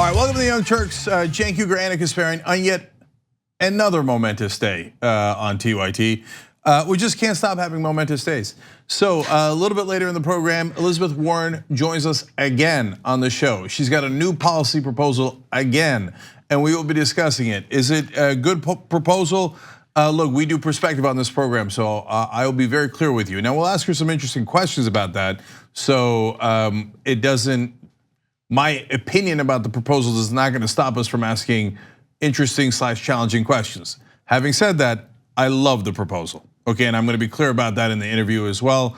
All right, welcome to the Young Turks. Cenk, Uygur, and Kasparian on yet another momentous day on TYT. We just can't stop having momentous days. So a little bit later in the program, Elizabeth Warren joins us again on the show. She's got a new policy proposal again, and we will be discussing it. Is it a good proposal? Look, we do perspective on this program, so I will be very clear with you. Now we'll ask her some interesting questions about that, so it doesn't. My opinion about the proposal is not going to stop us from asking interesting / challenging questions. Having said that, I love the proposal. Okay, and I'm going to be clear about that in the interview as well.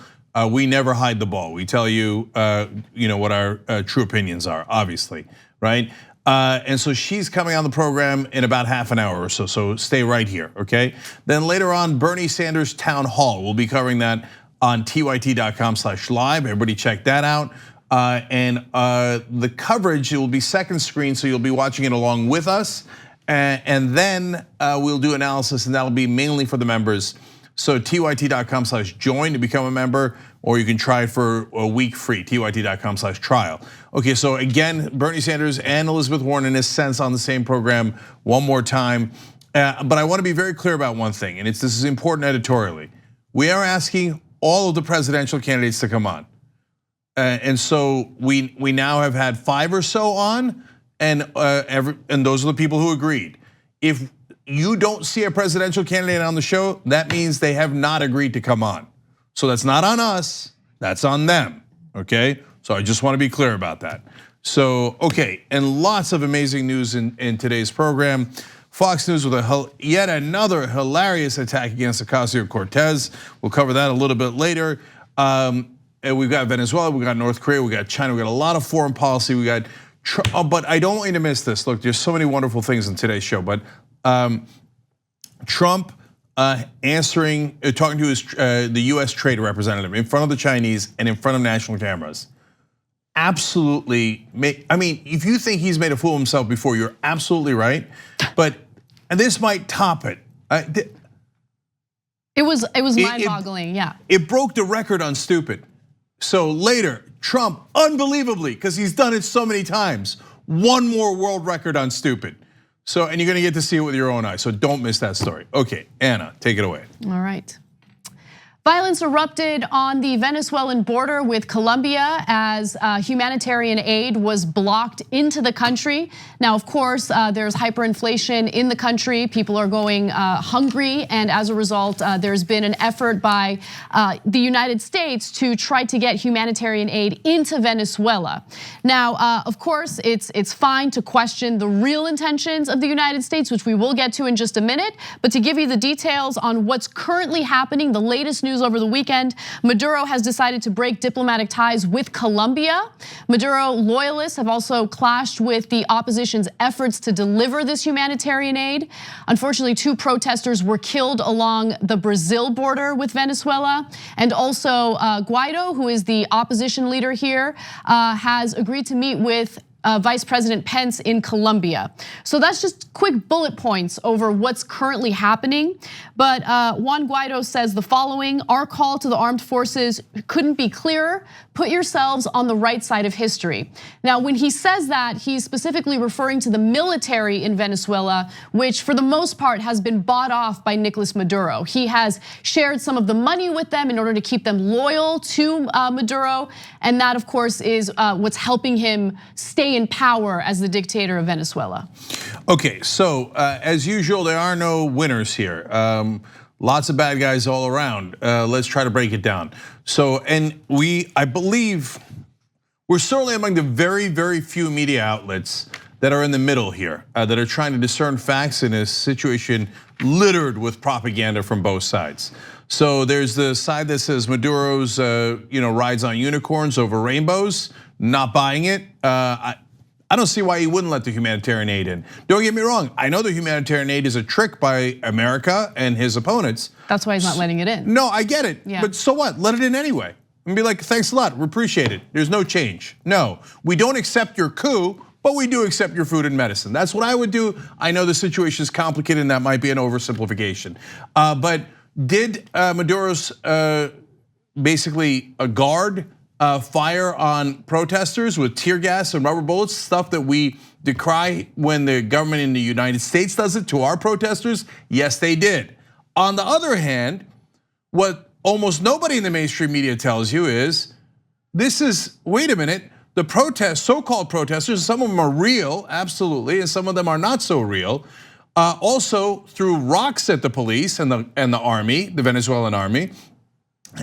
We never hide the ball. We tell you, what our true opinions are, obviously, right? And so she's coming on the program in about half an hour or so. So stay right here, okay? Then later on, Bernie Sanders town hall. We'll be covering that on tyt.com/live. Everybody check that out. And the coverage, it will be second screen, so you'll be watching it along with us. And then we'll do analysis, and that'll be mainly for the members. So tyt.com/join to become a member, or you can try it for a week free, tyt.com/trial. Okay, so again, Bernie Sanders and Elizabeth Warren in a sense on the same program one more time. But I want to be very clear about one thing, and this is important editorially. We are asking all of the presidential candidates to come on. And so we now have had 5 or so on, and those are the people who agreed. If you don't see a presidential candidate on the show, that means they have not agreed to come on. So that's not on us, that's on them, okay? So I just wanna be clear about that. So, okay, and lots of amazing news in today's program. Fox News with yet another hilarious attack against Ocasio-Cortez. We'll cover that a little bit later. And we've got Venezuela, we got North Korea, we got China, we got a lot of foreign policy. We got, but I don't want you to miss this. Look, there's so many wonderful things in today's show. But Trump talking to the U.S. trade representative in front of the Chinese and in front of national cameras. Absolutely, I mean, if you think he's made a fool of himself before, you're absolutely right. But and this might top it. It was mind-boggling, yeah. It broke the record on stupid. So later, Trump, unbelievably, because he's done it so many times, one more world record on stupid. So, and you're gonna get to see it with your own eyes, so don't miss that story. Okay, Anna, take it away. All right. Violence erupted on the Venezuelan border with Colombia as humanitarian aid was blocked into the country. Now, of course, there's hyperinflation in the country. People are going hungry, and as a result, there's been an effort by the United States to try to get humanitarian aid into Venezuela. Now, of course, it's fine to question the real intentions of the United States, which we will get to in just a minute. But to give you the details on what's currently happening, the latest news over the weekend, Maduro has decided to break diplomatic ties with Colombia. Maduro loyalists have also clashed with the opposition's efforts to deliver this humanitarian aid. Unfortunately, 2 protesters were killed along the Brazil border with Venezuela. And also Guaido, who is the opposition leader here, has agreed to meet with Vice President Pence in Colombia. So that's just quick bullet points over what's currently happening. But Juan Guaido says the following: our call to the armed forces couldn't be clearer. Put yourselves on the right side of history. Now, when he says that, he's specifically referring to the military in Venezuela, which for the most part has been bought off by Nicolas Maduro. He has shared some of the money with them in order to keep them loyal to Maduro. And that, of course, is what's helping him stay in power as the dictator of Venezuela. Okay, so as usual, there are no winners here. Lots of bad guys all around. Let's try to break it down. So, and I believe we're certainly among the very, very few media outlets that are in the middle here, that are trying to discern facts in a situation littered with propaganda from both sides. So there's the side that says Maduro's rides on unicorns over rainbows, not buying it. I don't see why he wouldn't let the humanitarian aid in. Don't get me wrong, I know the humanitarian aid is a trick by America and his opponents. That's why he's not letting it in. No, I get it, but so what? Let it in anyway. And be like, thanks a lot, we appreciate it. There's no change. No, we don't accept your coup, but we do accept your food and medicine. That's what I would do. I know the situation is complicated and that might be an oversimplification. But did Maduro's basically a guard fire on protesters with tear gas and rubber bullets, stuff that we decry when the government in the United States does it to our protesters? Yes, they did. On the other hand, what almost nobody in the mainstream media tells you is, wait a minute, the protests, so-called protesters, some of them are real, absolutely, and some of them are not so real, also threw rocks at the police and the army, the Venezuelan army,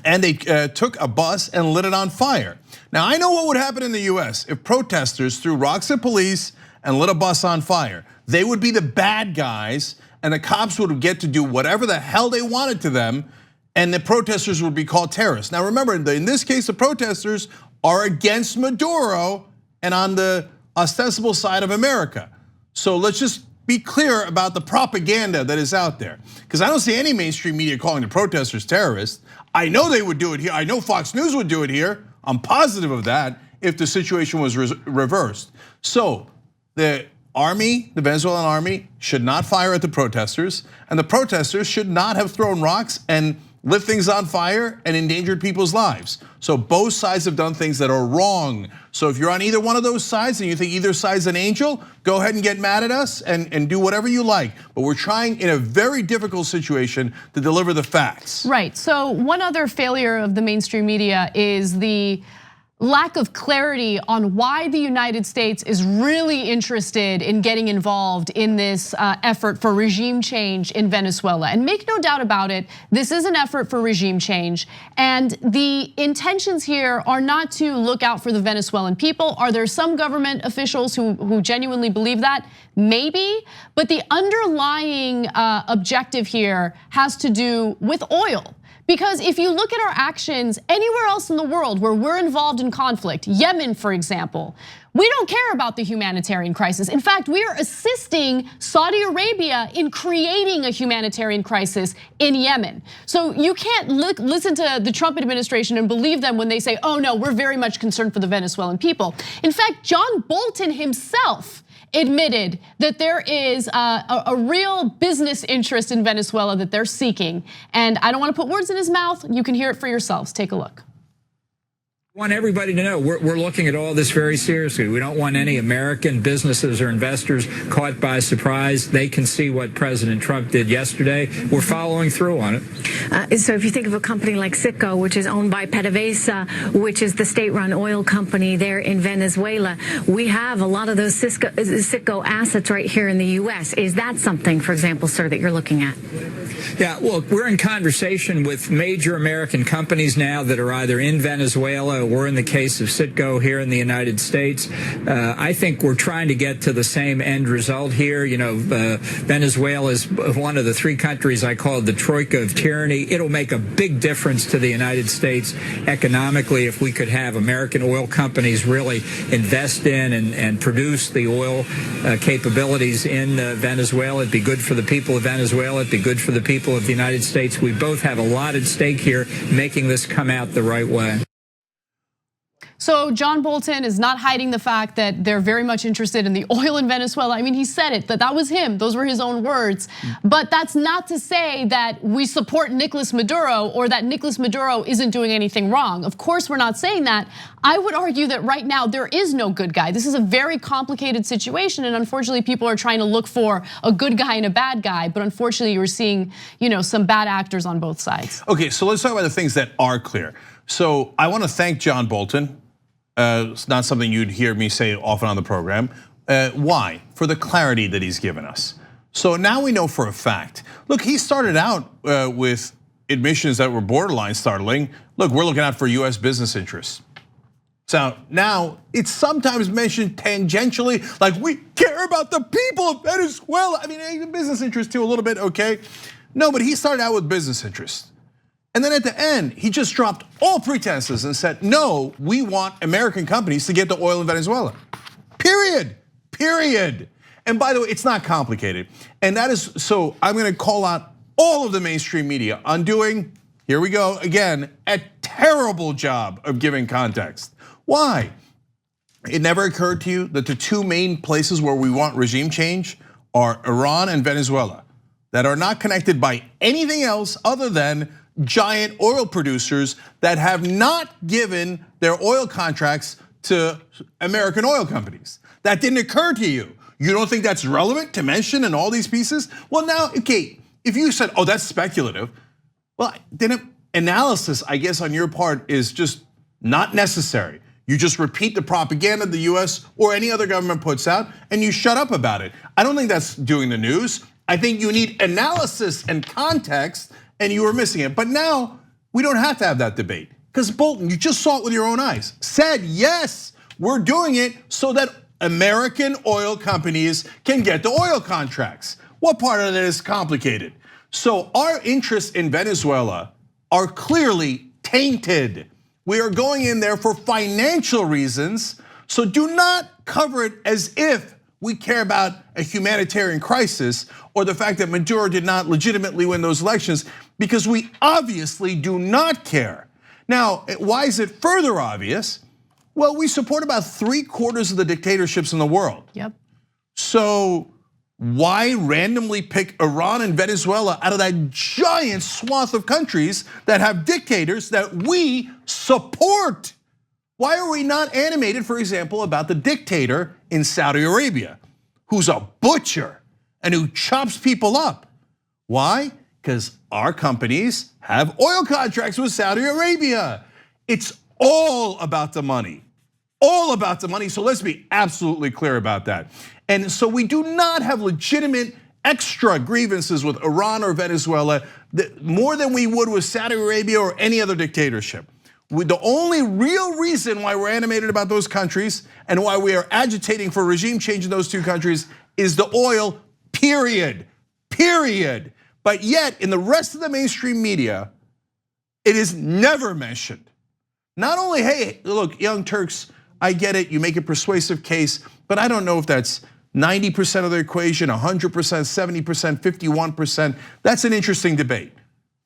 and they took a bus and lit it on fire. Now, I know what would happen in the US if protesters threw rocks at police and lit a bus on fire. They would be the bad guys, and the cops would get to do whatever the hell they wanted to them, and the protesters would be called terrorists. Now remember, in this case, the protesters are against Maduro and on the ostensible side of America. So let's just be clear about the propaganda that is out there. Because I don't see any mainstream media calling the protesters terrorists. I know they would do it here. I know Fox News would do it here. I'm positive of that if the situation was reversed. So the army, the Venezuelan army, should not fire at the protesters, and the protesters should not have thrown rocks and lit things on fire and endangered people's lives. So both sides have done things that are wrong. So if you're on either one of those sides and you think either side's an angel, go ahead and get mad at us and do whatever you like. But we're trying in a very difficult situation to deliver the facts. Right, so one other failure of the mainstream media is the lack of clarity on why the United States is really interested in getting involved in this effort for regime change in Venezuela. And make no doubt about it, this is an effort for regime change. And the intentions here are not to look out for the Venezuelan people. Are there some government officials who genuinely believe that? Maybe, but the underlying objective here has to do with oil. Because if you look at our actions anywhere else in the world where we're involved in conflict, Yemen, for example, we don't care about the humanitarian crisis. In fact, we are assisting Saudi Arabia in creating a humanitarian crisis in Yemen. So you can't listen to the Trump administration and believe them when they say, oh no, we're very much concerned for the Venezuelan people. In fact, John Bolton himself admitted that there is a real business interest in Venezuela that they're seeking. And I don't want to put words in his mouth. You can hear it for yourselves. Take a look. I want everybody to know we're looking at all this very seriously. We don't want any American businesses or investors caught by surprise. They can see what President Trump did yesterday. We're following through on it. So if you think of a company like Citgo, which is owned by PDVSA, which is the state-run oil company there in Venezuela, we have a lot of those Citgo assets right here in the U.S. Is that something, for example, sir, that you're looking at? Yeah, well, we're in conversation with major American companies now that are either in Venezuela or in the case of Citgo here in the United States. I think we're trying to get to the same end result here. You know, Venezuela is one of the three countries I call the troika of tyranny. It'll make a big difference to the United States economically if we could have American oil companies really invest in and produce the oil capabilities in Venezuela. It'd be good for the people of Venezuela. It'd be good for the people of the United States. We both have a lot at stake here, making this come out the right way. So John Bolton is not hiding the fact that they're very much interested in the oil in Venezuela. I mean, he said it, that was him. Those were his own words. But that's not to say that we support Nicolas Maduro or that Nicolas Maduro isn't doing anything wrong. Of course, we're not saying that. I would argue that right now there is no good guy. This is a very complicated situation, and unfortunately, people are trying to look for a good guy and a bad guy. But unfortunately, you're seeing, some bad actors on both sides. Okay, so let's talk about the things that are clear. So I want to thank John Bolton. It's not something you'd hear me say often on the program. Why? For the clarity that he's given us. So now we know for a fact. Look, he started out with admissions that were borderline startling. Look, we're looking out for US business interests. So now it's sometimes mentioned tangentially, like we care about the people of Venezuela. I mean, business interests too, a little bit, okay? No, but he started out with business interests. And then at the end, he just dropped all pretenses and said, no, we want American companies to get the oil in Venezuela. Period. And by the way, it's not complicated. And that is, so I'm gonna call out all of the mainstream media on doing, here we go again, a terrible job of giving context. Why? It never occurred to you that the two main places where we want regime change are Iran and Venezuela, that are not connected by anything else other than giant oil producers that have not given their oil contracts to American oil companies. That didn't occur to you. You don't think that's relevant to mention in all these pieces? Well, now, okay, if you said, oh, that's speculative, well, then analysis, I guess, on your part is just not necessary. You just repeat the propaganda the US or any other government puts out and you shut up about it. I don't think that's doing the news. I think you need analysis and context, and you were missing it. But now we don't have to have that debate because Bolton, you just saw it with your own eyes, said, yes, we're doing it so that American oil companies can get the oil contracts. What part of that is complicated? So our interests in Venezuela are clearly tainted. We are going in there for financial reasons, so do not cover it as if we care about a humanitarian crisis or the fact that Maduro did not legitimately win those elections, because we obviously do not care. Now, why is it further obvious? Well, we support about 3/4 of the dictatorships in the world. Yep. So why randomly pick Iran and Venezuela out of that giant swath of countries that have dictators that we support? Why are we not animated, for example, about the dictator in Saudi Arabia, who's a butcher and who chops people up? Why? Because our companies have oil contracts with Saudi Arabia. It's all about the money, all about the money. So let's be absolutely clear about that. And so we do not have legitimate extra grievances with Iran or Venezuela more than we would with Saudi Arabia or any other dictatorship. The only real reason why we're animated about those countries and why we are agitating for regime change in those two countries is the oil, period. But yet, in the rest of the mainstream media, it is never mentioned. Not only, hey, look, Young Turks, I get it, you make a persuasive case, but I don't know if that's 90% of the equation, 100%, 70%, 51%. That's an interesting debate.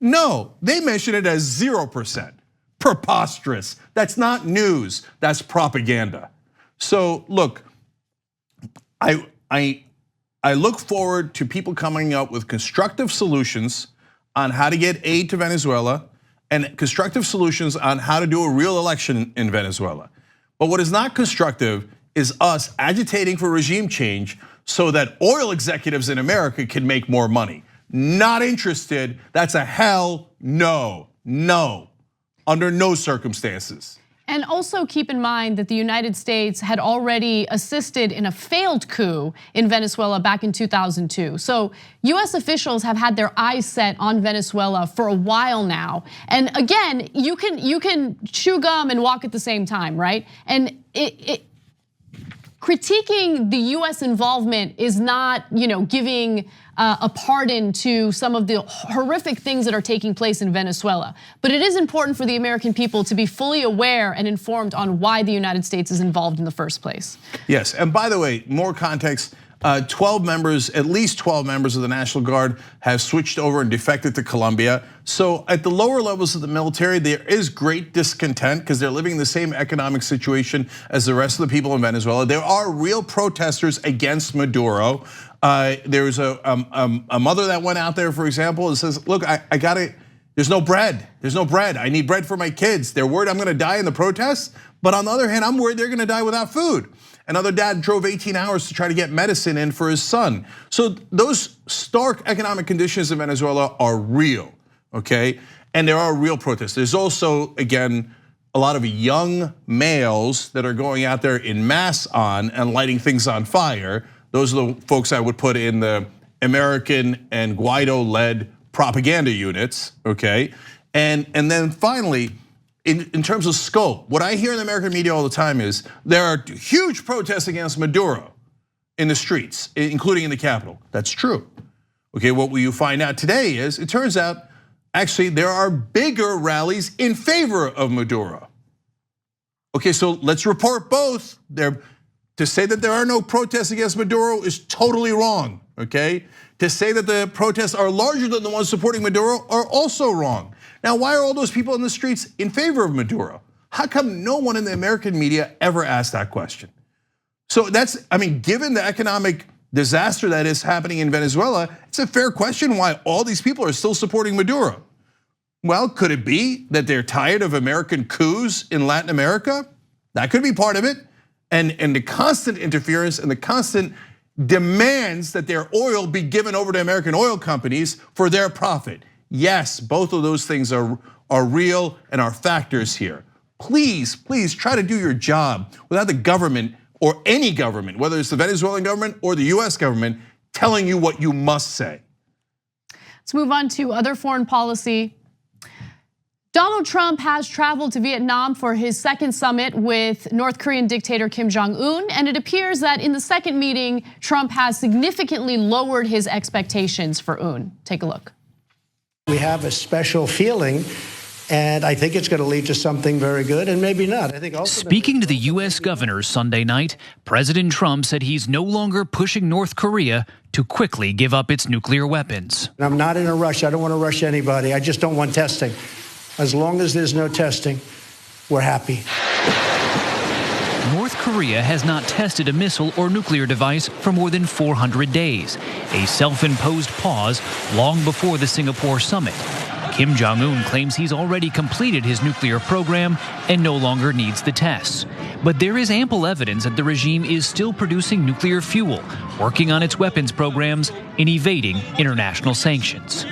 No, they mention it as 0%. Preposterous. That's not news, that's propaganda. So look, I look forward to people coming up with constructive solutions on how to get aid to Venezuela and constructive solutions on how to do a real election in Venezuela. But what is not constructive is us agitating for regime change so that oil executives in America can make more money. Not interested, that's a hell no, under no circumstances. And also keep in mind that the United States had already assisted in a failed coup in Venezuela back in 2002. So US officials have had their eyes set on Venezuela for a while now. And again, you can chew gum and walk at the same time, right? And critiquing the US involvement is not, giving a pardon to some of the horrific things that are taking place in Venezuela. But it is important for the American people to be fully aware and informed on why the United States is involved in the first place. Yes, and by the way, more context, 12 members, at least 12 members of the National Guard have switched over and defected to Colombia. So at the lower levels of the military, there is great discontent because they're living in the same economic situation as the rest of the people in Venezuela. There are real protesters against Maduro. There's a mother that went out there, for example, and says, look, I gotta, there's no bread. I need bread for my kids. They're worried I'm gonna die in the protests, but on the other hand, I'm worried they're gonna die without food. Another dad drove 18 hours to try to get medicine in for his son. So those stark economic conditions in Venezuela are real, okay? And there are real protests. There's also, again, a lot of young males that are going out there in mass and lighting things on fire. Those are the folks I would put in the American and Guaido-led propaganda units, okay? And then finally, in terms of scope, what I hear in the American media all the time is there are huge protests against Maduro in the streets, including in the Capitol. That's true. Okay, what you find out today is, it turns out, actually there are bigger rallies in favor of Maduro. Okay, so let's report both. To say that there are no protests against Maduro is totally wrong, okay? To say that the protests are larger than the ones supporting Maduro are also wrong. Now, why are all those people in the streets in favor of Maduro? How come no one in the American media ever asked that question? So that's, given the economic disaster that is happening in Venezuela, it's a fair question why all these people are still supporting Maduro. Well, could it be that they're tired of American coups in Latin America? That could be part of it. And the constant interference and the constant demands that their oil be given over to American oil companies for their profit. Yes, both of those things are real and are factors here. Please try to do your job without the government or any government, whether it's the Venezuelan government or the US government, telling you what you must say. Let's move on to other foreign policy. Donald Trump has traveled to Vietnam for his second summit with North Korean dictator Kim Jong-un, and it appears that in the second meeting, Trump has significantly lowered his expectations for Un. Take a look. We have a special feeling, and I think it's going to lead to something very good, and maybe not. I think Speaking to the US governors Sunday night, President Trump said he's no longer pushing North Korea to quickly give up its nuclear weapons. I'm not in a rush. I don't want to rush anybody. I just don't want testing. As long as there's no testing, we're happy. North Korea has not tested a missile or nuclear device for more than 400 days, a self-imposed pause long before the Singapore summit. Kim Jong-un claims he's already completed his nuclear program and no longer needs the tests. But there is ample evidence that the regime is still producing nuclear fuel, working on its weapons programs, and evading international sanctions.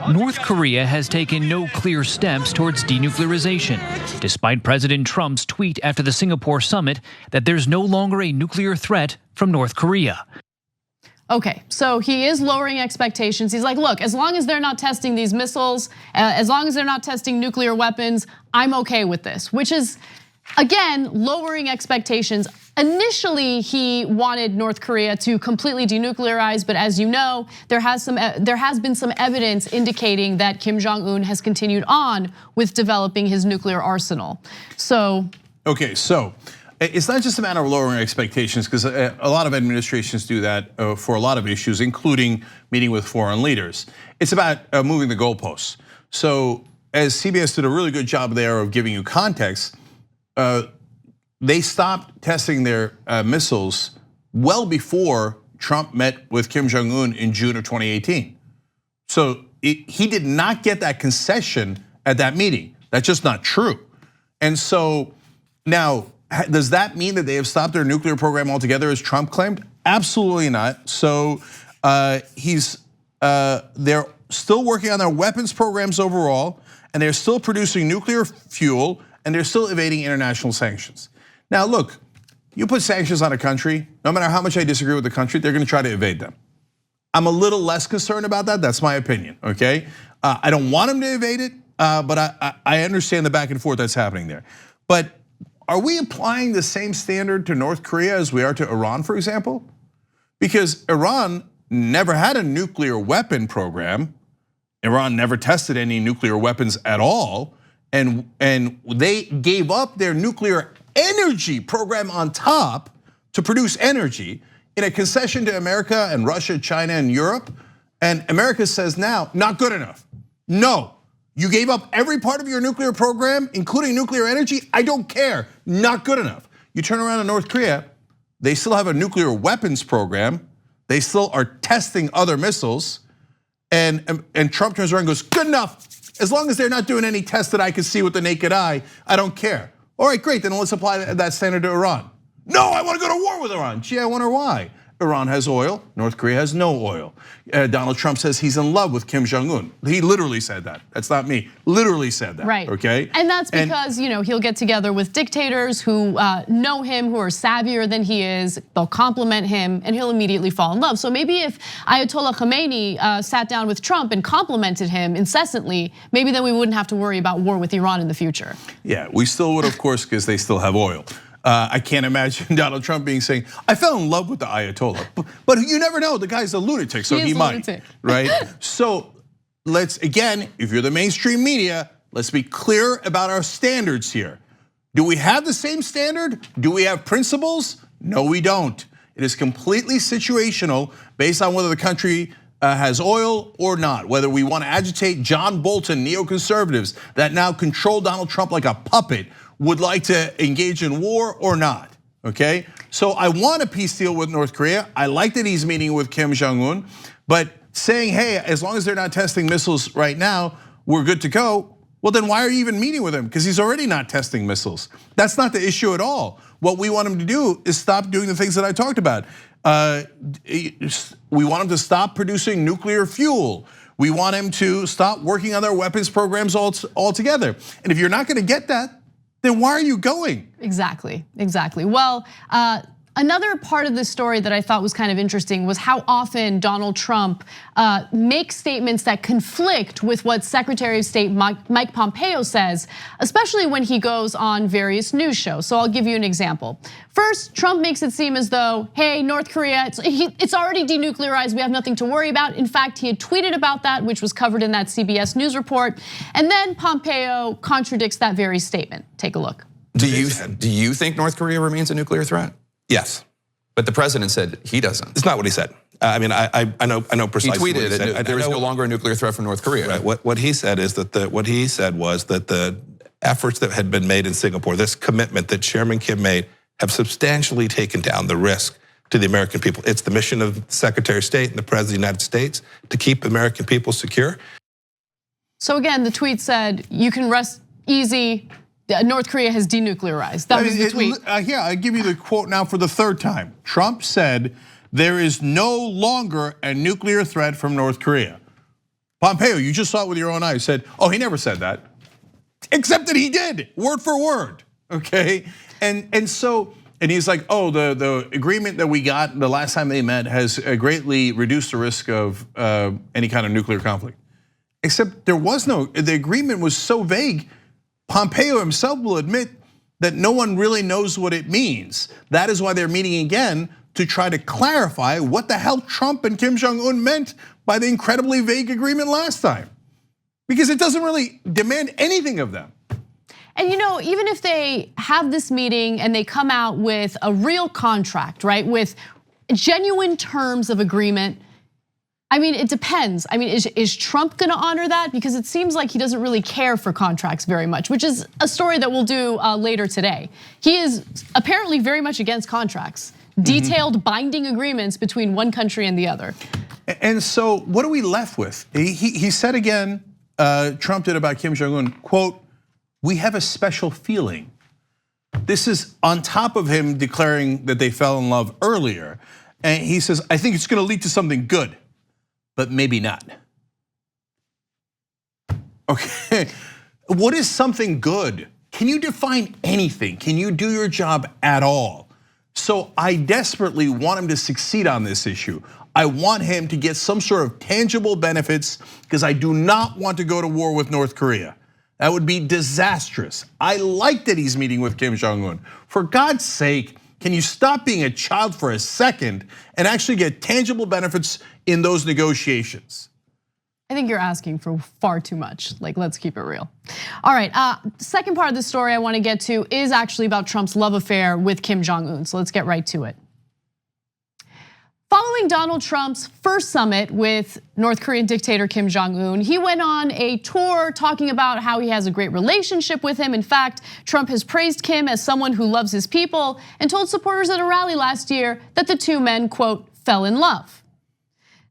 North Korea has taken no clear steps towards denuclearization, despite President Trump's tweet after the Singapore summit that there's no longer a nuclear threat from North Korea. Okay, so he is lowering expectations. He's like, look, as long as they're not testing these missiles, as long as they're not testing nuclear weapons, I'm okay with this, which is, again, lowering expectations. Initially, he wanted North Korea to completely denuclearize, but as you know, there has been some evidence indicating that Kim Jong-un has continued on with developing his nuclear arsenal. So, okay, so it's not just a matter of lowering expectations, because a lot of administrations do that for a lot of issues, including meeting with foreign leaders. It's about moving the goalposts. So, as CBS did a really good job there of giving you context, they stopped testing their missiles well before Trump met with Kim Jong-un in June of 2018. So he did not get that concession at that meeting. That's just not true. And so now, does that mean that they have stopped their nuclear program altogether, as Trump claimed? Absolutely not. So they're still working on their weapons programs overall, and they're still producing nuclear fuel, and they're still evading international sanctions. Now look, you put sanctions on a country, no matter how much I disagree with the country, they're gonna try to evade them. I'm a little less concerned about that, that's my opinion, okay? I don't want them to evade it, but I understand the back and forth that's happening there. But are we applying the same standard to North Korea as we are to Iran, for example? Because Iran never had a nuclear weapon program. Iran never tested any nuclear weapons at all. And they gave up their nuclear energy program on top to produce energy in a concession to America and Russia, China, and Europe. And America says now, not good enough. No, you gave up every part of your nuclear program, including nuclear energy. I don't care, not good enough. You turn around to North Korea, they still have a nuclear weapons program. They still are testing other missiles. And Trump turns around and goes, good enough. As long as they're not doing any tests that I can see with the naked eye, I don't care. All right, great, then let's apply that standard to Iran. No, I want to go to war with Iran. Gee, I wonder why. Iran has oil, North Korea has no oil. Donald Trump says he's in love with Kim Jong-un. He literally said that. That's not me, literally said that, right. Okay? And that's because he'll get together with dictators who know him, who are savvier than he is. They'll compliment him and he'll immediately fall in love. So maybe if Ayatollah Khamenei sat down with Trump and complimented him incessantly, maybe then we wouldn't have to worry about war with Iran in the future. Yeah, we still would, of course, because they still have oil. I can't imagine Donald Trump saying, I fell in love with the Ayatollah. But you never know, the guy's a lunatic, so he might, right? So let's, again, if you're the mainstream media, let's be clear about our standards here. Do we have the same standard? Do we have principles? No, we don't. It is completely situational based on whether the country has oil or not, whether we want to agitate John Bolton, neoconservatives that now control Donald Trump like a puppet, would like to engage in war or not, okay? So I want a peace deal with North Korea. I like that he's meeting with Kim Jong-un, but saying, hey, as long as they're not testing missiles right now, we're good to go. Well, then why are you even meeting with him? Because he's already not testing missiles. That's not the issue at all. What we want him to do is stop doing the things that I talked about. We want him to stop producing nuclear fuel. We want him to stop working on their weapons programs altogether. And if you're not gonna get that, then why are you going? Exactly. Well, another part of this story that I thought was kind of interesting was how often Donald Trump makes statements that conflict with what Secretary of State Mike Pompeo says, especially when he goes on various news shows. So I'll give you an example. First, Trump makes it seem as though, hey, North Korea, it's already denuclearized, we have nothing to worry about. In fact, he had tweeted about that, which was covered in that CBS News report. And then Pompeo contradicts that very statement. Take a look. Do you think North Korea remains a nuclear threat? Yes. But the president said he doesn't. It's not what he said. I mean, I know precisely. He tweeted it. There is no longer a nuclear threat from North Korea. Right. What he said is that what he said was that the efforts that had been made in Singapore, this commitment that Chairman Kim made, have substantially taken down the risk to the American people. It's the mission of the Secretary of State and the President of the United States to keep American people secure. So again, the tweet said, you can rest easy. North Korea has denuclearized. That was the tweet. Yeah, I give you the quote now for the third time. Trump said, there is no longer a nuclear threat from North Korea. Pompeo, you just saw it with your own eyes, said, oh, he never said that. Except that he did, word for word, okay? And he's like, oh, the agreement that we got the last time they met has greatly reduced the risk of any kind of nuclear conflict. Except the agreement was so vague, Pompeo himself will admit that no one really knows what it means. That is why they're meeting again to try to clarify what the hell Trump and Kim Jong-un meant by the incredibly vague agreement last time. Because it doesn't really demand anything of them. And even if they have this meeting and they come out with a real contract, right, with genuine terms of agreement, I mean, it depends. I mean, is Trump gonna honor that? Because it seems like he doesn't really care for contracts very much, which is a story that we'll do later today. He is apparently very much against contracts, detailed binding agreements between one country and the other. And so what are we left with? He said again, Trump did about Kim Jong-un, quote, we have a special feeling. This is on top of him declaring that they fell in love earlier. And he says, I think it's gonna lead to something good, but maybe not. Okay, what is something good? Can you define anything? Can you do your job at all? So I desperately want him to succeed on this issue. I want him to get some sort of tangible benefits because I do not want to go to war with North Korea. That would be disastrous. I like that he's meeting with Kim Jong-un. For God's sake, can you stop being a child for a second and actually get tangible benefits in those negotiations? I think you're asking for far too much. Like, let's keep it real. All right, second part of the story I want to get to is actually about Trump's love affair with Kim Jong-un. So let's get right to it. Following Donald Trump's first summit with North Korean dictator Kim Jong-un, he went on a tour talking about how he has a great relationship with him. In fact, Trump has praised Kim as someone who loves his people and told supporters at a rally last year that the two men, quote, fell in love.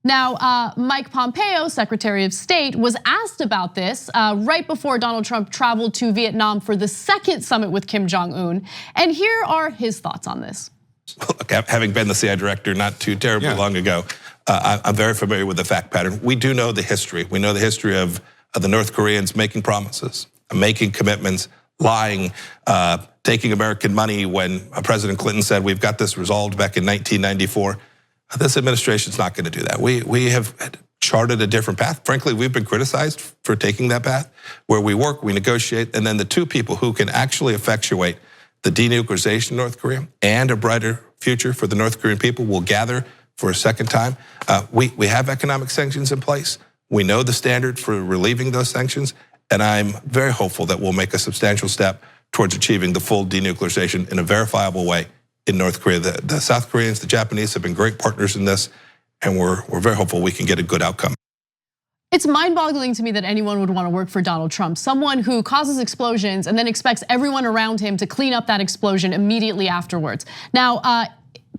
Now, Mike Pompeo, Secretary of State, was asked about this right before Donald Trump traveled to Vietnam for the second summit with Kim Jong-un. And here are his thoughts on this. Look, having been the CIA director not too terribly long ago, I'm very familiar with the fact pattern. We do know the history. We know the history of the North Koreans making promises, making commitments, lying, taking American money when President Clinton said we've got this resolved back in 1994. This administration's not going to do that. We have charted a different path. Frankly, we've been criticized for taking that path where we work, we negotiate, and then the two people who can actually effectuate the denuclearization of North Korea and a brighter future for the North Korean people will gather for a second time. We have economic sanctions in place. We know the standard for relieving those sanctions, and I'm very hopeful that we'll make a substantial step towards achieving the full denuclearization in a verifiable way in North Korea. The South Koreans, the Japanese have been great partners in this, and we're very hopeful we can get a good outcome. It's mind-boggling to me that anyone would want to work for Donald Trump, someone who causes explosions and then expects everyone around him to clean up that explosion immediately afterwards. Now,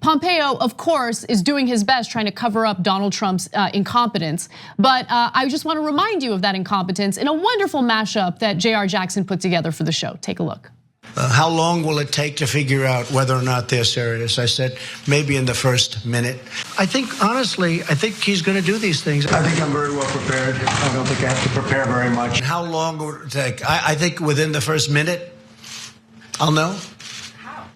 Pompeo, of course, is doing his best trying to cover up Donald Trump's incompetence. But I just want to remind you of that incompetence in a wonderful mashup that J.R. Jackson put together for the show. Take a look. How long will it take to figure out whether or not they're serious? I said, maybe in the first minute. I think, honestly, I think he's going to do these things. I think I'm very well prepared. I don't think I have to prepare very much. How long will it take? I think within the first minute, I'll know. How?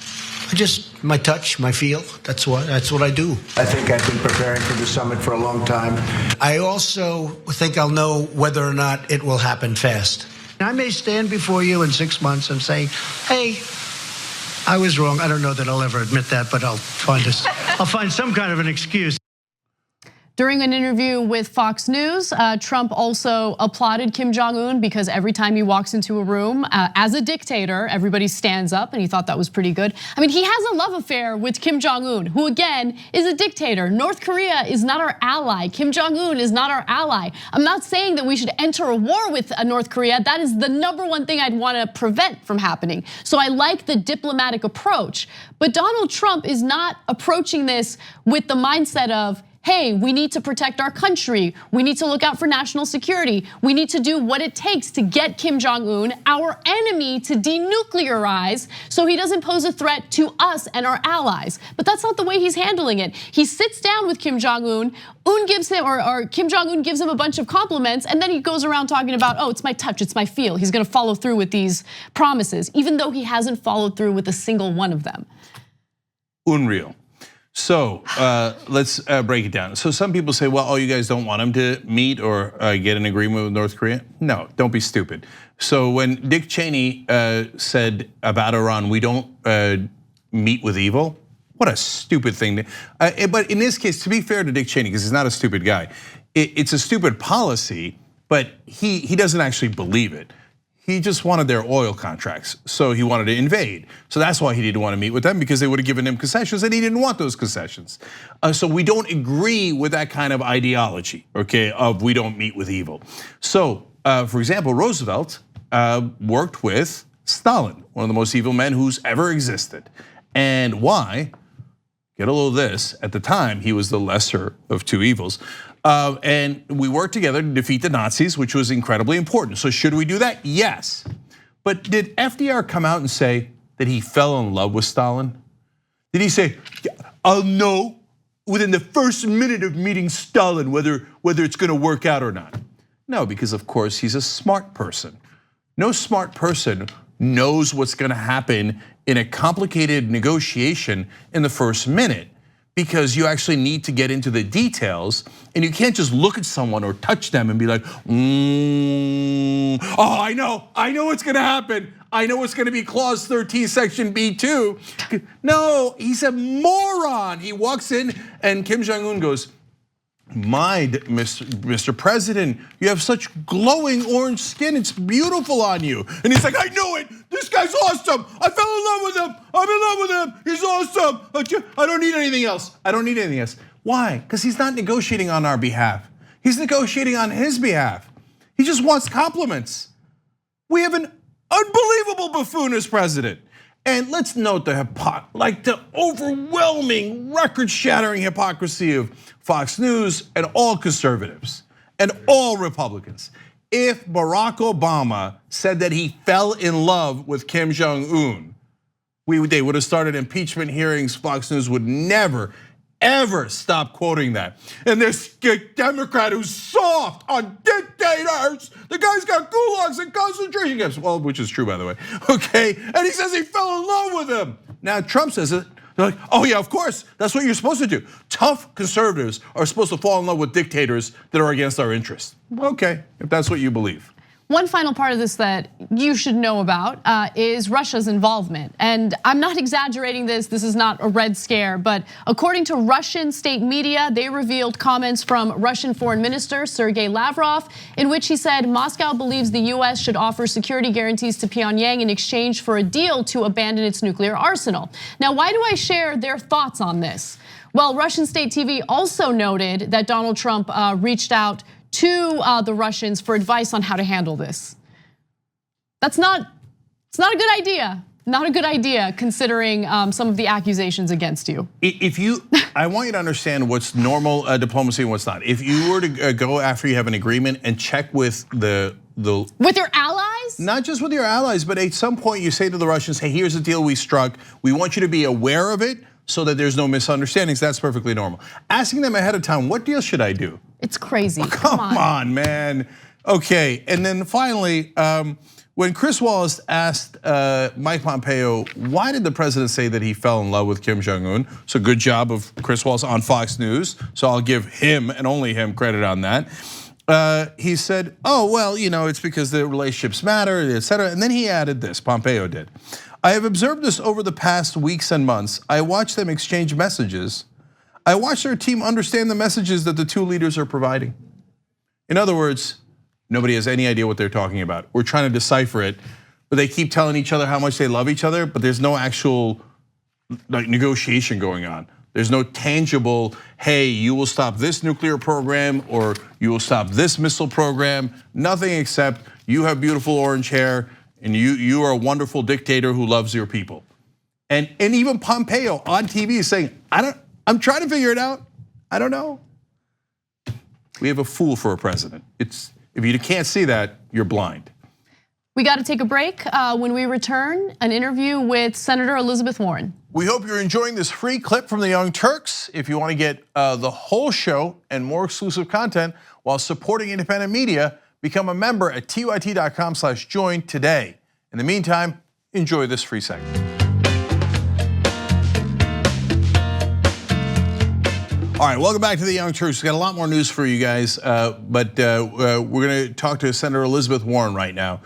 My touch, my feel. That's what I do. I think I've been preparing for the summit for a long time. I also think I'll know whether or not it will happen fast. I may stand before you in 6 months and say, hey, I was wrong. I don't know that I'll ever admit that, but I'll find some kind of an excuse. During an interview with Fox News, Trump also applauded Kim Jong-un because every time he walks into a room as a dictator, everybody stands up, and he thought that was pretty good. I mean, he has a love affair with Kim Jong-un, who again is a dictator. North Korea is not our ally. Kim Jong-un is not our ally. I'm not saying that we should enter a war with North Korea. That is the #1 thing I'd want to prevent from happening. So I like the diplomatic approach. But Donald Trump is not approaching this with the mindset of, hey, we need to protect our country. We need to look out for national security. We need to do what it takes to get Kim Jong-un, our enemy, to denuclearize so he doesn't pose a threat to us and our allies. But that's not the way he's handling it. He sits down with Kim Jong-un, Kim Jong-un gives him a bunch of compliments, and then he goes around talking about, oh, it's my touch, it's my feel. He's gonna follow through with these promises, even though he hasn't followed through with a single one of them. Unreal. So let's break it down. So some people say, well, oh, you guys don't want him to meet or get an agreement with North Korea? No, don't be stupid. So when Dick Cheney said about Iran, we don't meet with evil, what a stupid thing. But in this case, to be fair to Dick Cheney, because he's not a stupid guy, it's a stupid policy, but he doesn't actually believe it. He just wanted their oil contracts, so he wanted to invade. So that's why he didn't want to meet with them, because they would have given him concessions and he didn't want those concessions. So we don't agree with that kind of ideology, okay, of we don't meet with evil. So for example, Roosevelt worked with Stalin, one of the most evil men who's ever existed. And why? Get a little of this, at the time, he was the lesser of two evils. And we worked together to defeat the Nazis, which was incredibly important. So should we do that? Yes. But did FDR come out and say that he fell in love with Stalin? Did he say, I'll know within the first minute of meeting Stalin whether it's gonna work out or not? No, because of course he's a smart person. No smart person knows what's gonna happen in a complicated negotiation in the first minute, because you actually need to get into the details, and you can't just look at someone or touch them and be like, oh, I know what's gonna happen. I know it's gonna be clause 13, section B2. No, he's a moron. He walks in and Kim Jong-un goes, Mr. President, you have such glowing orange skin, it's beautiful on you. And he's like, I knew it, this guy's awesome. I fell in love with him, I'm in love with him, he's awesome. I don't need anything else, I don't need anything else. Why? Because he's not negotiating on our behalf. He's negotiating on his behalf. He just wants compliments. We have an unbelievable buffoon as president. And let's note the overwhelming, record-shattering hypocrisy of Fox News and all conservatives and all Republicans. If Barack Obama said that he fell in love with Kim Jong-un, they would have started impeachment hearings. Fox News would never, ever stop quoting that. And this Democrat who's soft on dictators, the guy's got gulags and concentration camps, well, which is true by the way, okay? And he says he fell in love with him. Now Trump says it, they're like, oh yeah, of course, that's what you're supposed to do. Tough conservatives are supposed to fall in love with dictators that are against our interests. Okay, if that's what you believe. One final part of this that you should know about is Russia's involvement. And I'm not exaggerating this is not a red scare, but according to Russian state media, they revealed comments from Russian Foreign Minister Sergei Lavrov, in which he said Moscow believes the US should offer security guarantees to Pyongyang in exchange for a deal to abandon its nuclear arsenal. Now, why do I share their thoughts on this? Well, Russian state TV also noted that Donald Trump reached out to the Russians for advice on how to handle this. It's not a good idea. not a good idea considering some of the accusations against you. I want you to understand what's normal diplomacy and what's not. If you were to go after you have an agreement and check with with your allies? Not just with your allies, but at some point you say to the Russians, hey, here's the deal we struck. We want you to be aware of it so that there's no misunderstandings. That's perfectly normal. Asking them ahead of time, what deal should I do? It's crazy. Come on, man. Okay, and then finally, when Chris Wallace asked Mike Pompeo, why did the president say that he fell in love with Kim Jong-un? So good job of Chris Wallace on Fox News. So I'll give him and only him credit on that. He said, oh, well, it's because the relationships matter, et cetera. And then he added this, Pompeo did. I have observed this over the past weeks and months. I watched them exchange messages. I watched their team understand the messages that the two leaders are providing. In other words, nobody has any idea what they're talking about. We're trying to decipher it, but they keep telling each other how much they love each other, but there's no actual negotiation going on. There's no tangible, hey, you will stop this nuclear program or you will stop this missile program. Nothing except you have beautiful orange hair and you are a wonderful dictator who loves your people. And even Pompeo on TV is saying, I'm trying to figure it out. I don't know. We have a fool for a president. If you can't see that, you're blind. We got to take a break. When we return, an interview with Senator Elizabeth Warren. We hope you're enjoying this free clip from the Young Turks. If you want to get the whole show and more exclusive content while supporting independent media, become a member at tyt.com/join today. In the meantime, enjoy this free segment. All right, welcome back to the Young Turks. We've got a lot more news for you guys, but we're going to talk to Senator Elizabeth Warren right now.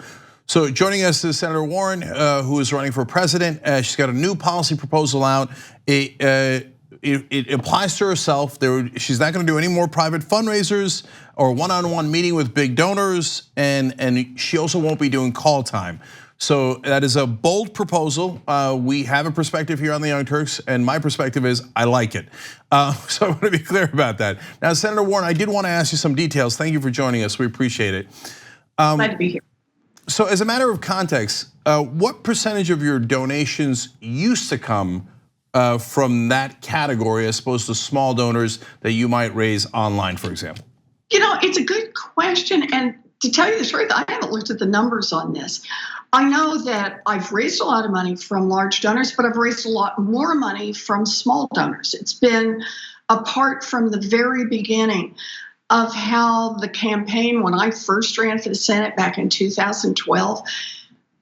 So joining us is Senator Warren, who is running for president. She's got a new policy proposal out. It applies to herself. She's not going to do any more private fundraisers or one-on-one meeting with big donors, and she also won't be doing call time. So that is a bold proposal. We have a perspective here on the Young Turks, and my perspective is I like it. So I want to be clear about that. Now, Senator Warren, I did want to ask you some details. Thank you for joining us. We appreciate it. Glad to be here. So as a matter of context, what percentage of your donations used to come from that category as opposed to small donors that you might raise online, for example? It's a good question. And to tell you the truth, I haven't looked at the numbers on this. I know that I've raised a lot of money from large donors, but I've raised a lot more money from small donors. It's been apart from the very beginning of how the campaign, when I first ran for the Senate back in 2012,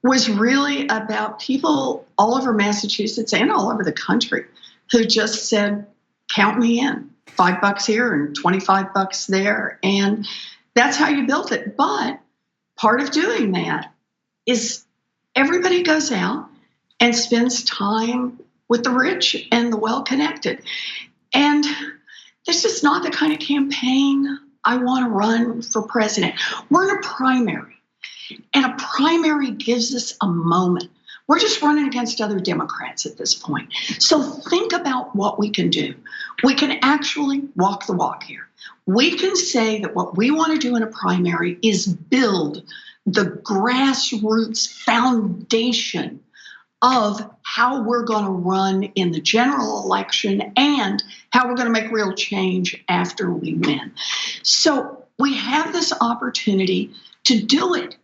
was really about people all over Massachusetts and all over the country who just said, count me in, $5 here and $25 there. And that's how you built it. But part of doing that is everybody goes out and spends time with the rich and the well-connected. And this is not the kind of campaign I want to run for president. We're in a primary, and a primary gives us a moment. We're just running against other Democrats at this point. So think about what we can do. We can actually walk the walk here. We can say that what we want to do in a primary is build the grassroots foundation of how we're going to run in the general election and how we're going to make real change after we win. So we have this opportunity to do it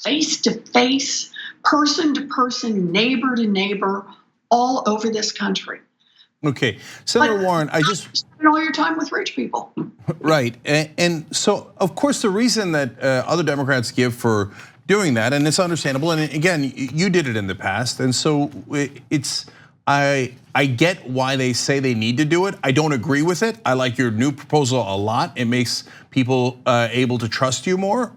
face to face, person to person, neighbor to neighbor, all over this country. Okay, Senator Warren, I just spend all your time with rich people. Right, and so of course the reason that other Democrats give for doing that, and it's understandable, and again, you did it in the past, and so I get why they say they need to do it. I don't agree with it. I like your new proposal a lot. It makes people able to trust you more,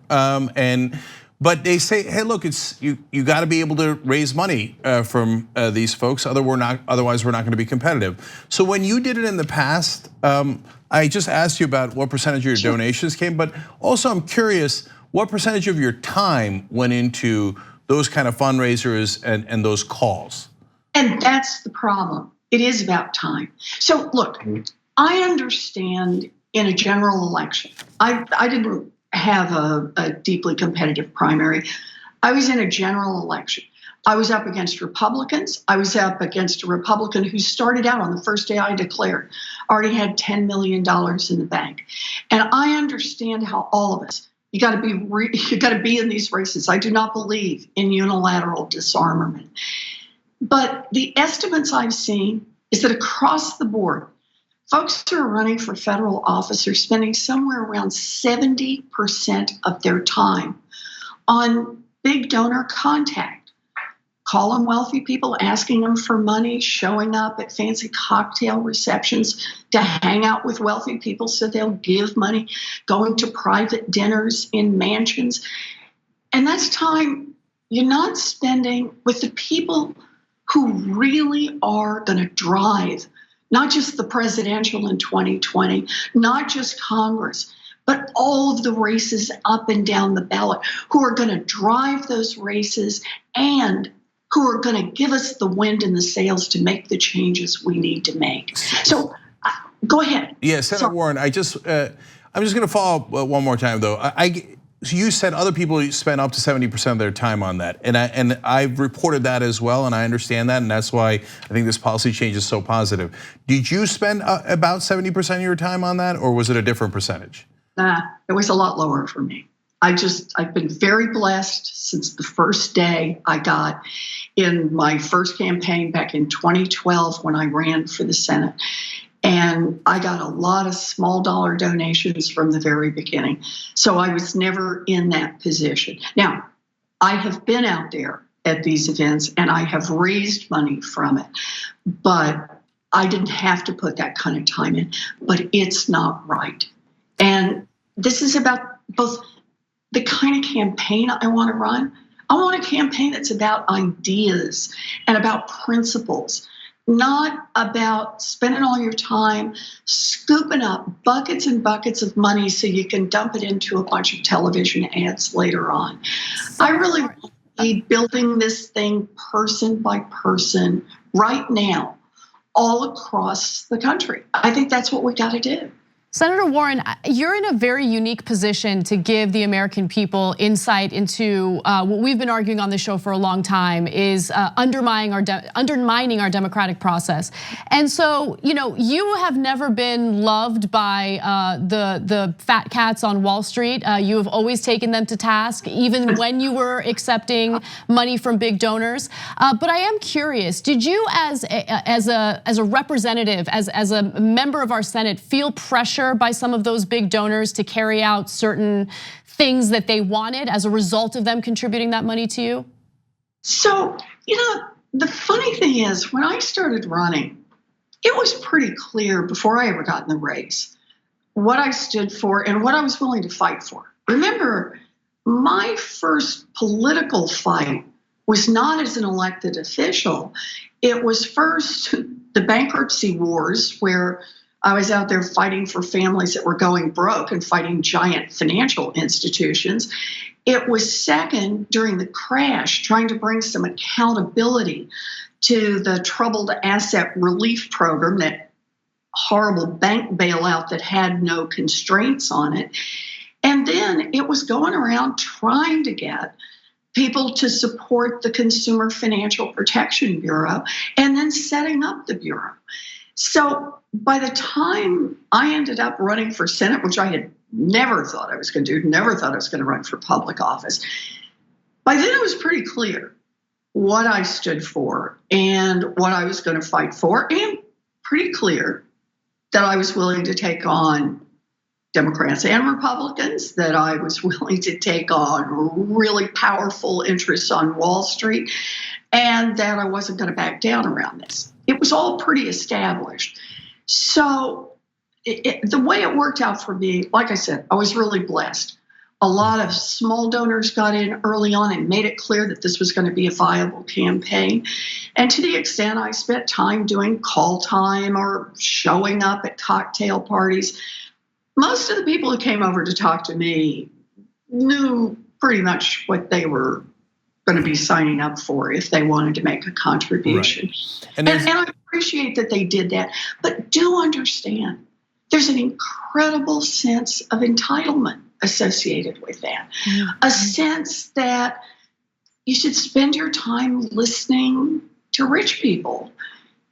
but they say, hey, look, you got to be able to raise money from these folks. Otherwise, we're not going to be competitive. So when you did it in the past, I just asked you about what percentage of your donations came, but also I'm curious, what percentage of your time went into those kind of fundraisers and those calls? And that's the problem. It is about time. So look, I understand in a general election, I didn't have a deeply competitive primary. I was in a general election. I was up against Republicans. I was up against a Republican who started out on the first day I declared, already had $10 million in the bank. And I understand how all of us, you got to be in these races. I do not believe in unilateral disarmament. But the estimates I've seen is that across the board, folks who are running for federal office are spending somewhere around 70% of their time on big donor contact. Calling wealthy people, asking them for money, showing up at fancy cocktail receptions to hang out with wealthy people so they'll give money, going to private dinners in mansions. And that's time you're not spending with the people who really are going to drive not just the presidential in 2020, not just Congress, but all of the races up and down the ballot who are going to drive those races and who are going to give us the wind in the sails to make the changes we need to make. So go ahead. Yeah, Senator Warren, I'm just going to follow up one more time though. So you said other people spend up to 70% of their time on that, and I've reported that as well, and I understand that, and that's why I think this policy change is so positive. Did you spend about 70% of your time on that, or was it a different percentage? It was a lot lower for me. I've been very blessed since the first day I got in my first campaign back in 2012 when I ran for the Senate. And I got a lot of small dollar donations from the very beginning. So I was never in that position. Now, I have been out there at these events and I have raised money from it, but I didn't have to put that kind of time in, but it's not right. And this is about both the kind of campaign I want to run. I want a campaign that's about ideas and about principles, not about spending all your time scooping up buckets and buckets of money so you can dump it into a bunch of television ads later on. I really want to be building this thing person by person right now, all across the country. I think that's what we got to do. Senator Warren, you're in a very unique position to give the American people insight into what we've been arguing on the show for a long time is undermining our democratic process. And so, you have never been loved by the fat cats on Wall Street. You have always taken them to task, even when you were accepting money from big donors. But I am curious, did you as a representative, as a member of our Senate, feel pressure by some of those big donors to carry out certain things that they wanted as a result of them contributing that money to you? So, the funny thing is, when I started running, it was pretty clear before I ever got in the race what I stood for and what I was willing to fight for. Remember, my first political fight was not as an elected official. It was first the bankruptcy wars, where I was out there fighting for families that were going broke and fighting giant financial institutions. It was second during the crash, trying to bring some accountability to the troubled asset relief program, that horrible bank bailout that had no constraints on it. And then it was going around trying to get people to support the Consumer Financial Protection Bureau and then setting up the Bureau. So by the time I ended up running for Senate, which I had never thought I was going to do, never thought I was going to run for public office, by then it was pretty clear what I stood for and what I was going to fight for, and pretty clear that I was willing to take on Democrats and Republicans, that I was willing to take on really powerful interests on Wall Street, and that I wasn't going to back down around this. It was all pretty established. So the way it worked out for me, like I said, I was really blessed. A lot of small donors got in early on and made it clear that this was going to be a viable campaign. And to the extent I spent time doing call time or showing up at cocktail parties, most of the people who came over to talk to me knew pretty much what they were going to be signing up for if they wanted to make a contribution. Right. And I appreciate that they did that, but do understand there's an incredible sense of entitlement associated with that. Mm-hmm. A sense that, you should spend your time listening to rich people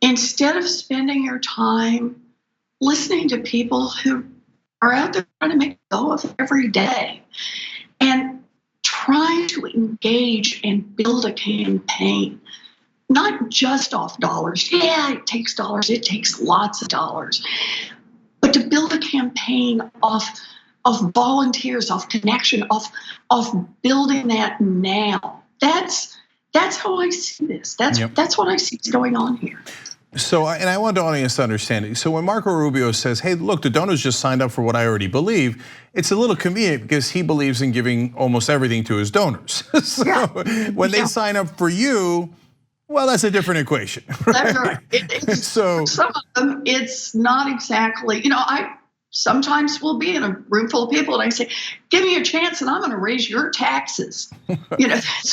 instead of spending your time listening to people who are out there trying to make a go of every day and trying to engage and build a campaign, not just off dollars. Yeah, it takes dollars. It takes lots of dollars. But to build a campaign off volunteers, off connection, off building that now. That's how I see this. That's what I see is going on here. So, and I want the audience to understand it. So when Marco Rubio says, hey, look, the donors just signed up for what I already believe, it's a little convenient because he believes in giving almost everything to his donors. So when they sign up for you, well, that's a different equation. Right? That's right. So some of them, it's not exactly, I sometimes will be in a room full of people and I say, give me a chance and I'm going to raise your taxes.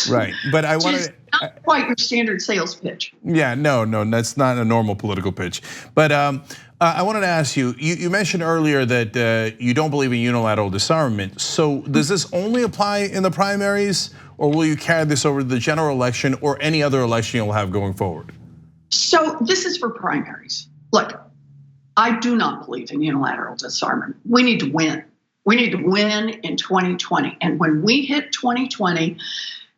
Right, but I want to. Not quite your standard sales pitch. Yeah, no, that's not a normal political pitch. But I wanted to ask you, you mentioned earlier that you don't believe in unilateral disarmament. So does this only apply in the primaries or will you carry this over to the general election or any other election you'll have going forward? So this is for primaries. Look, I do not believe in unilateral disarmament. We need to win. We need to win in 2020. And when we hit 2020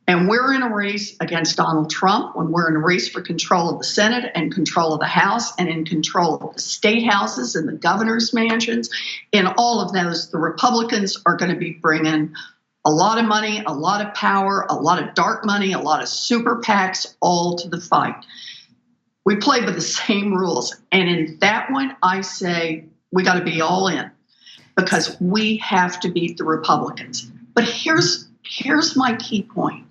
and we're in a race against Donald Trump, when we're in a race for control of the Senate and control of the House and in control of the state houses and the governor's mansions, in all of those, the Republicans are going to be bringing a lot of money, a lot of power, a lot of dark money, a lot of super PACs all to the fight. We play by the same rules. And in that one, I say we got to be all in because we have to beat the Republicans. But here's my key point.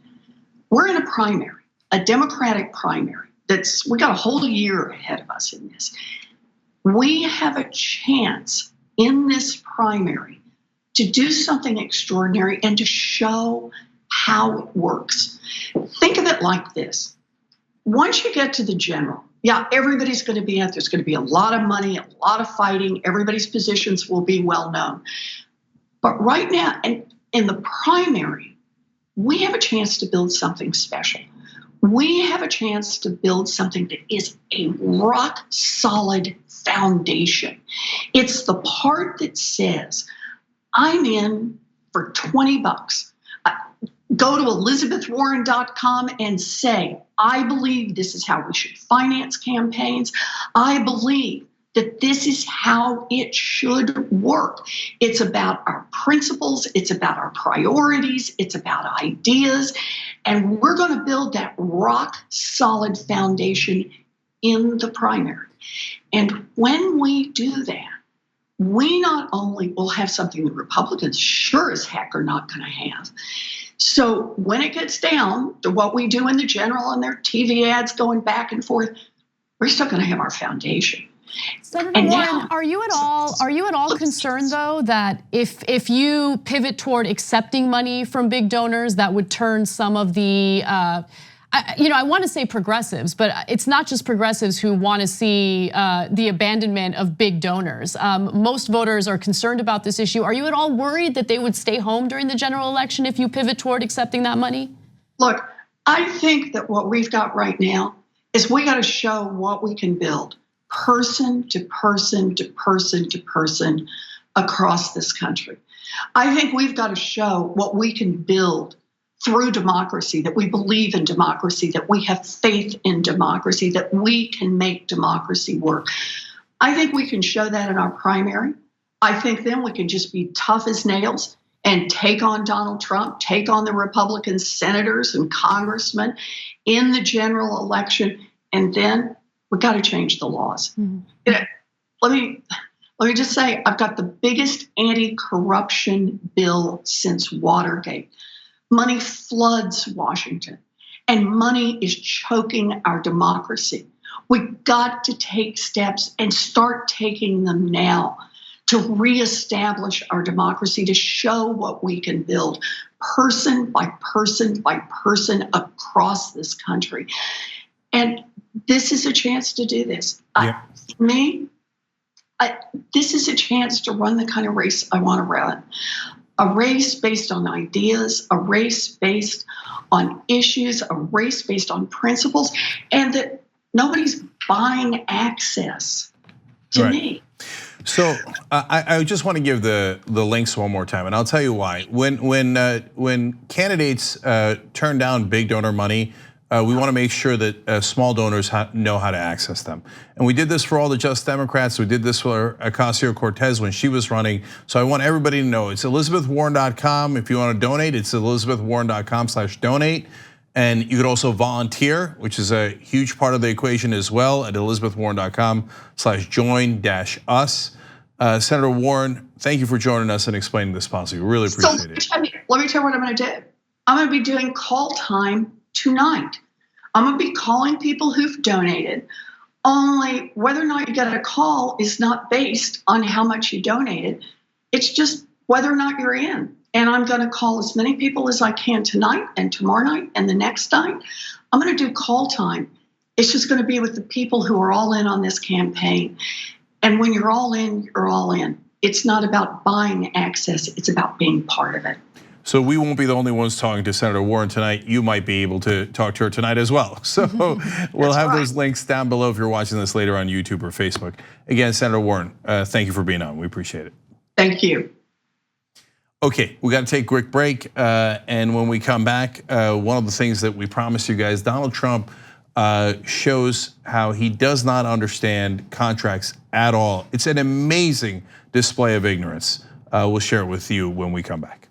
We're in a primary, a Democratic primary. We got a whole year ahead of us in this. We have a chance in this primary to do something extraordinary and to show how it works. Think of it like this. Once you get to the general, everybody's going to be out. There's going to be a lot of money, a lot of fighting. Everybody's positions will be well known. But right now, and in the primary, we have a chance to build something special. We have a chance to build something that is a rock solid foundation. It's the part that says, I'm in for $20. Go to ElizabethWarren.com and say, I believe this is how we should finance campaigns. I believe that this is how it should work. It's about our principles. It's about our priorities. It's about ideas. And we're going to build that rock solid foundation in the primary. And when we do that, we not only will have something the Republicans sure as heck are not going to have. So when it gets down to what we do in the general and their TV ads going back and forth, we're still going to have our foundation. Senator Warren, are you at all concerned though that if you pivot toward accepting money from big donors, that would turn some of the I want to say progressives, but it's not just progressives who want to see the abandonment of big donors. Most voters are concerned about this issue. Are you at all worried that they would stay home during the general election if you pivot toward accepting that money? Look, I think that what we've got right now is we got to show what we can build person to person to person to person across this country. I think we've got to show what we can build through democracy, that we believe in democracy, that we have faith in democracy, that we can make democracy work. I think we can show that in our primary. I think then we can just be tough as nails and take on Donald Trump, take on the Republican senators and congressmen in the general election, and then we got to change the laws. Mm-hmm. Let me just say, I've got the biggest anti-corruption bill since Watergate. Money floods Washington, and money is choking our democracy. We've got to take steps and start taking them now to reestablish our democracy, to show what we can build person by person by person across this country. And this is a chance to do this. For me, this is a chance to run the kind of race I want to run. a race based on ideas, a race based on issues, a race based on principles, and that nobody's buying access to me. So I just want to give the links one more time, and I'll tell you why. When candidates turn down big donor money, we want to make sure that small donors know how to access them. And we did this for all the Just Democrats. We did this for Ocasio-Cortez when she was running. So I want everybody to know it's ElizabethWarren.com. If you want to donate, it's ElizabethWarren.com/donate. And you could also volunteer, which is a huge part of the equation as well, at ElizabethWarren.com/join-us. Senator Warren, thank you for joining us and explaining this policy. We really appreciate it. Let me tell you what I'm going to do. I'm going to be doing call time tonight. I'm going to be calling people who've donated. Only whether or not you get a call is not based on how much you donated. It's just whether or not you're in. And I'm going to call as many people as I can tonight and tomorrow night and the next night. I'm going to do call time. It's just going to be with the people who are all in on this campaign. And when you're all in, you're all in. It's not about buying access. It's about being part of it. So we won't be the only ones talking to Senator Warren tonight. You might be able to talk to her tonight as well. So we'll have those links down below if you're watching this later on YouTube or Facebook. Again, Senator Warren, thank you for being on. We appreciate it. Thank you. Okay, we got to take a quick break. And when we come back, one of the things that we promised you guys, Donald Trump shows how he does not understand contracts at all. It's an amazing display of ignorance. We'll share it with you when we come back.